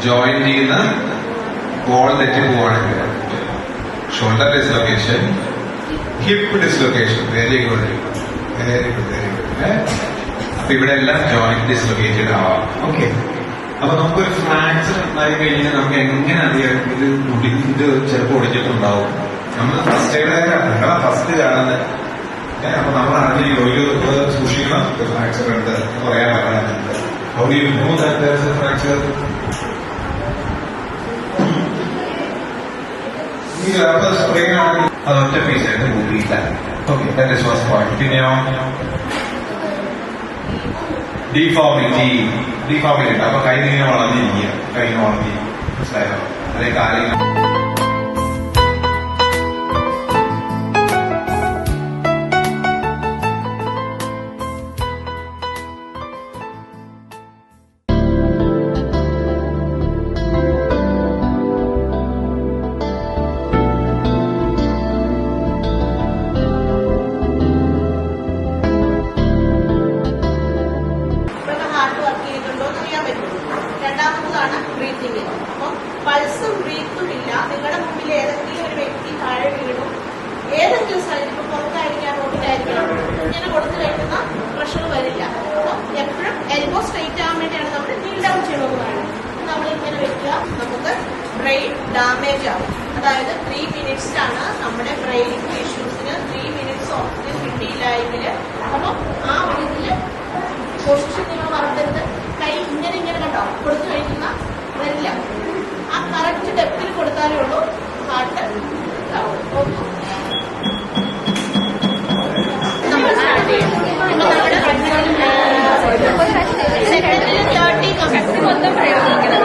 Join ചെയ്യുന്ന ball തെറ്റി പോവാണെങ്കിൽ shoulder dislocation, hip dislocation. Very good, very good, very good. അപ്പൊ ഇവിടെ എല്ലാം ജോയിന്റ് ഡിസ്ലൊക്കേറ്റഡ് ആവാം. ഓക്കെ, അപ്പൊ നമുക്കൊരു ഫ്രാക്ചർ ഉണ്ടായി കഴിഞ്ഞാൽ നമുക്ക് എങ്ങനെ അറിയാം ഇത് ചിലപ്പോൾ ഒടിച്ചിട്ടുണ്ടാവും? നമ്മൾ ഫസ്റ്റ് എയ്ഡ് ഫസ്റ്റ് കാണുന്നത്. അപ്പൊ നമ്മൾ അറിഞ്ഞിരിക്കും ഒരു സൂക്ഷിക്കണം, ഫ്രാക്ചർ ഉണ്ട് പറയാൻ പറയാനുണ്ട്. How do you know that there is a fracture? ഈ റബ്ബർ സ്പ്രേ ആണ് അതൊറ്റ പീസായിട്ട് കൂട്ടിയില്ല. Okay, that is first point. പിന്നെയോ ഡിഫോമിറ്റി. അപ്പൊ കൈ ഇങ്ങനെ വളർന്നിരിക്കുക, കൈ വളർന്നിരിക്കും, മനസ്സിലായോ? അതേ കാലിൽ പൾസും ബ്രീത്തും ഇല്ല. നിങ്ങളുടെ മുമ്പിൽ ഏതെങ്കിലും ഒരു വ്യക്തി താഴെ വീണു, ഏതെങ്കിലും സ്ഥലത്ത് ഇപ്പൊ പുറത്തായിരിക്കാം, റോഡിലായിരിക്കണം, ഇങ്ങനെ കൊടുത്തു കഴിക്കുന്ന പ്രഷർ വരില്ല. എപ്പോഴും എൽബോ സ്ട്രെയിറ്റ് ആവാൻ വേണ്ടിയാണ് നമ്മൾ നീൽ ഡൗൺ ചെയ്യണമെന്ന് പറയുന്നത്. നമ്മൾ ഇങ്ങനെ വെക്കുക, നമുക്ക് ബ്രെയിൻ ഡാമേജ് ആവും. അതായത് 3 മിനിറ്റ്സിലാണ് നമ്മുടെ ബ്രെയിൻ ഇഷ്യൂസിന് 3 മിനിറ്റ്സ് ഓക്സിജൻ കിട്ടിയില്ല എങ്കിൽ, അപ്പം ആ ഒരു ഇതില് പൊസിഷൻ നിങ്ങൾ മറക്കരുത്. കൈ ഇങ്ങനെ കണ്ടോ കൊടുത്തു കഴിക്കുന്ന വരില്ല. ആ കറക്റ്റ് ഡെപ്തിൽ കൊടുത്താലേ ഉള്ളൂ ഹാർട്ട് സെക്കൻഡിൽ 30 മൊത്തം പ്രയോഗിക്കണം.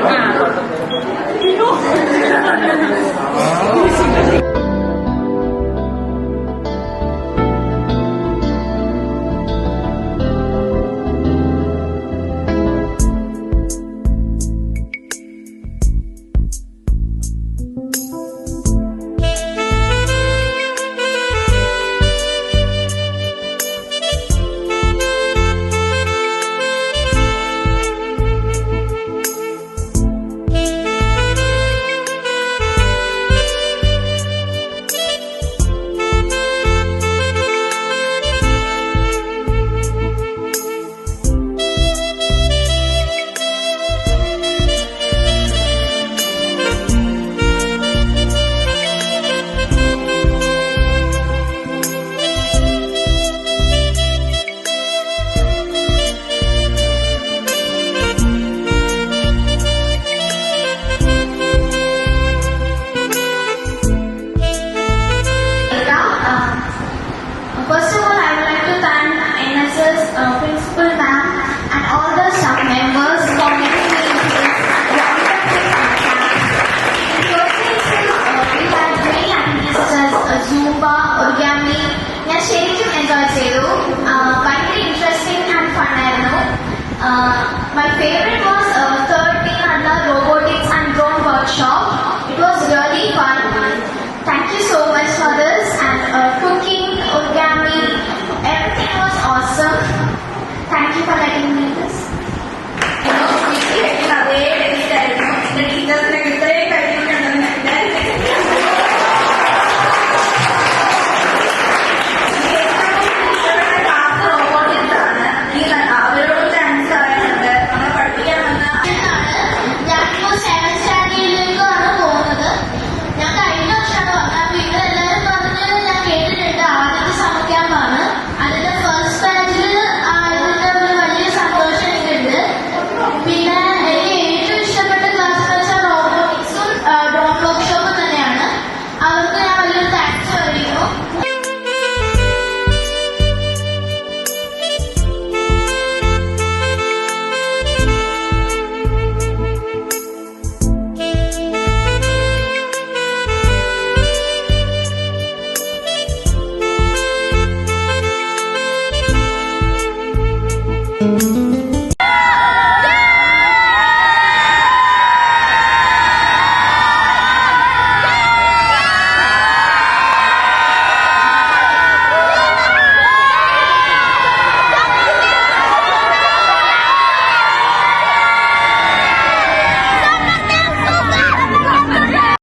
First of all, I would like to thank NSS principal ma'am and all the staff members for making me into this wonderful camp. In first place, we had many activities such as Zumba, origami. ഞാൻ ശരിക്കും enjoy ചെയ്തു. ഭയങ്കര interesting and fun ആയിരുന്നു. My favorite